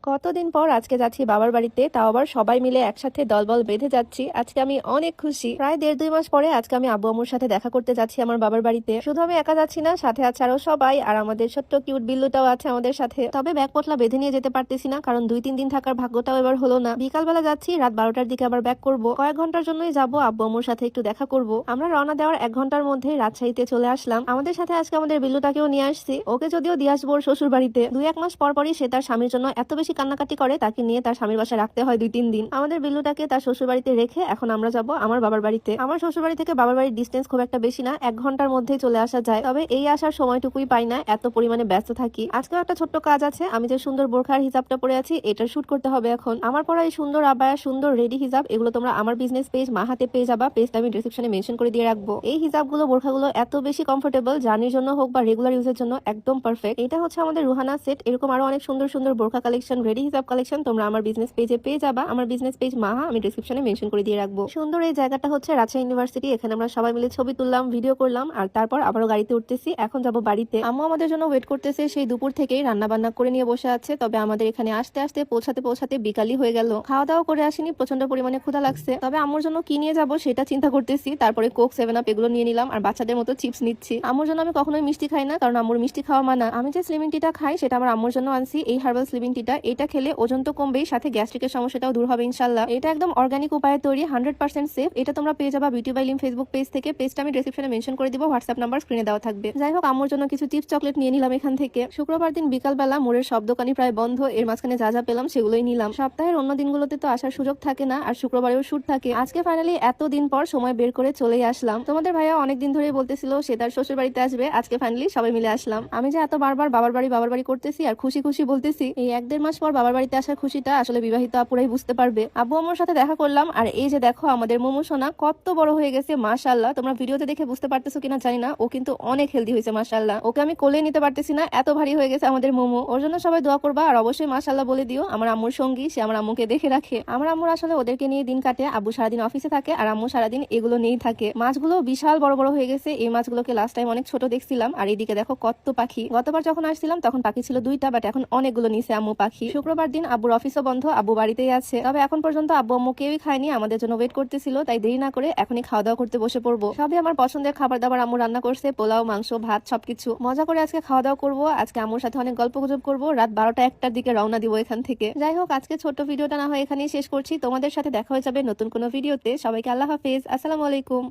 কতদিন পর আজকে যাচ্ছি বাবার বাড়িতে, তাও আবার সবাই মিলে একসাথে দলবল বেঁধে যাচ্ছি। আজকে আমি অনেক খুশি। প্রায় 1.5-2 মাস পরে আজকে আমি আব্বু আম্মুর সাথে দেখা করতে যাচ্ছি আমার বাবার বাড়িতে। শুধু আমি একা যাচ্ছি না, সাথে আছে আরো সবাই, আর আমাদের ছোট্ট কিউট বিল্লুটাও আছে আমাদের সাথে। তবে ব্যাগ পটলা বেঁধে নিয়ে যেতে পারতেছি না, কারণ 2-3 দিন থাকার ভাগ্যটাও এবার হলো না। বিকালবেলা যাচ্ছি, রাত 12টার দিকে আবার ব্যাক করবো। কয়েক ঘন্টার জন্যই যাবো, আব্বু আম্মুর সাথে একটু দেখা করব। আমরা রওনা দেওয়ার 1 ঘন্টার মধ্যেই রাজশাহীতে চলে আসলাম। আমাদের সাথে আজকে আমাদের বিল্লুটাকেও নিয়ে আসছি। ওকে যদিও দিয়ে আসবো ওর শ্বশুর বাড়িতে। 2-1 মাস পর পরই সে তার স্বামীর জন্য এত বেশি কান্নাকাটি করে, তাকে নিয়ে তার স্বামীর বাসায় রাখতে হয় 2-3 দিন। আমাদের বিল্লুটাকে তার শ্বশুর বাড়িতে রেখে এখন আমরা যাব আমার বাবার বাড়িতে। আমার শ্বশুর বাড়ি থেকে বাবার বাড়ির ডিস্টেন্স খুব একটা বেশি না, 1 ঘন্টার মধ্যেই চলে আসা যায়। তবে এই আসার সময়টুকুই পাই না, এত পরিমাণে ব্যস্ত থাকি। আজকেও একটা ছোট্ট কাজ আছে। আমি যে সুন্দর বোরখার হিজাবটা পরে আছি, এটার শুট করতে হবে এখন। আমার পরা এই সুন্দর আবায়া, সুন্দর রেডি হিজাব, এগুলো তোমরা আমার বিজনেস পেজ মাহাতে পেয়ে যাবা। পেজটা আমি ডেসক্রিপশনে মেনশন করে দিয়ে রাখবো। এই হিজাবগুলো, বোরখাগুলো এত বেশি কমফোর্টেবল, জার্নির জন্য হোক বা রেগুলার ইউজের জন্য একদম পারফেক্ট। এটা হচ্ছে আমাদের রুহানা সেট। এরকম আরো অনেক সুন্দর সুন্দর বোরখা কালেকশন, রেডি হিজাব কালেকশন তোমরা আমার বিজনেস পেজে পেয়ে যাবা। আমার বিজনেস পেজ মাহা আমি ডেসক্রিপশনে মেনশন করে দিয়ে রাখবো। সুন্দর এই জায়গাটা হচ্ছে রাজশাহী ইউনিভার্সিটি। এখানে আমরা সবাই মিলে ছবি তুললাম, ভিডিও করলাম, আর তারপর আবারও গাড়িতে উঠতেছি। এখন যাব বাড়িতে। আম্মু আমাদের জন্য ওয়েট করতেছে, সেই দুপুর থেকেই রান্না বান্না করে নিয়ে বসে আছে। তবে আমাদের এখানে আসতে আসতে পৌঁছাতে পৌঁছাতে বিকালই হয়ে গেল। খাওয়া দাওয়া করে আসিনি, প্রচন্ড পরিমাণে ক্ষুধা লাগছে। তবে আম্মুর জন্য কি নিয়ে যাব সেটা চিন্তা করতেছি। তারপরে কোক, 7 আপ এগুলো নিয়ে নিলাম, আর বাচ্চাদের মতো চিপস নিচ্ছি। আম্মুর জন্য আমি কখনোই মিষ্টি খাই না, কারণ আম্মুর মিষ্টি খাওয়া মানা। আমি যে স্লিমিং টিটা খাই সেটা আমার আম্মুর জন্য আনছি, এই হার্বাল স্লিমিং টিটা। এটা খেলে ওজন তো কমবেই, সাথে গ্যাস্ট্রিকের সমস্যাটাও দূর হবে ইনশাল্লাহ। এটা একদম অর্গানিক উপায়ে তৈরি, 100% সেফ। এটা তোমরা পেয়ে যাবা beauty by Lim Facebook page থেকে। পেজটা আমি ডেসক্রিপশনে মেনশন করে দিব, হোয়াটসঅ্যাপ নাম্বার স্ক্রিনে দেওয়া থাকবে। যাই হোক, আম্মুর জন্য কিছু চিপস চকলেট নিয়ে নিলাম এখান থেকে। শুক্রবার দিন বিকালবেলা মোড়ের সব দোকানই প্রায় বন্ধ। এর মাঝখানে যা যা পেলাম সেগুলোই নিলাম। সপ্তাহের অন্য দিনগুলোতে তো আসার সুযোগ থাকে না, আর শুক্রবারেও শুট থাকে। আজকে ফাইনালি এত দিন পর সময় বের করে চলেই আসলাম। তোমাদের ভাইয়া অনেকদিন ধরেই বলতেছিল সে তার শ্বশুর বাড়িতে আসবে। আজকে ফাইনালি সবাই মিলে আসলাম। আমি যে এত বারবার বাবার বাড়ি করতেছি আর খুশি খুশি বলতেছি, এই 1-1.5 মাস পর বাবার বাড়িতে আসার খুশিটা আসলে বিবাহিত আপুরাই বুঝতে পারবে। আব্বু আম্মুর সাথে দেখা করলাম, আর এই যে দেখো আমাদের মোমো সোনা কত বড় হয়ে গেছে মাশাআল্লাহ। তোমরা ভিডিওতে দেখে বুঝতে পারতেছো কিনা জানি না, ও কিন্তু অনেক হেলদি হয়েছে মাশাআল্লাহ। ওকে আমি কোলে নিতে পারতেছি না, এত ভারী হয়ে গেছে আমাদের মোমো। ওর জন্য সবাই দোয়া করবা, আর অবশ্যই মাশাআল্লাহ বলে দিও। আমার আম্মুর সঙ্গী, সে আমার আম্মুকে দেখে রাখে। আমার আম্মুর আসলে ওদেরকে নিয়ে দিন কাটে। আব্বু সারাদিন অফিসে থাকে আর আম্মু সারাদিন এগুলো নিয়েই থাকে। মাছগুলো বিশাল বড় বড় হয়ে গেছে। এই মাছগুলোকে লাস্ট টাইম অনেক ছোট দেখছিলাম। আর এইদিকে দেখো কত পাখি। গতবার যখন আসছিলাম তখন পাখি ছিল 2টা, বাট এখন অনেকগুলো নিছে আম্মু পাখি। শুক্রবার দিন আব্বুর অফিসও বন্ধ, আব্বু বাড়িতেই আছে। তবে এখন পর্যন্ত আব্বু আম্মু কেউই খায়নি, আমাদের জন্য ওয়েট করতেছিল। তাই দেরি না করে এখনই খাওয়া দাওয়া করতে বসে পড়বো। সবই আমার পছন্দের খাবার দাবার আম্মু রান্না করছে, পোলাও, মাংস, ভাত, সবকিছু মজা করে আজকে খাওয়া দাওয়া করবো। আজকে আম্মুর সাথে অনেক গল্প গুজব করবো। রাত 12টা-1টার দিকে রওনা দিব এখান থেকে। যাই হোক, আজকে ছোট্ট ভিডিওটা না হয় এখানেই শেষ করছি। তোমাদের সাথে দেখা হয়ে যাবে নতুন কোনো ভিডিওতে। সবাইকে আল্লাহ হাফেজ, আসসালামু আলাইকুম।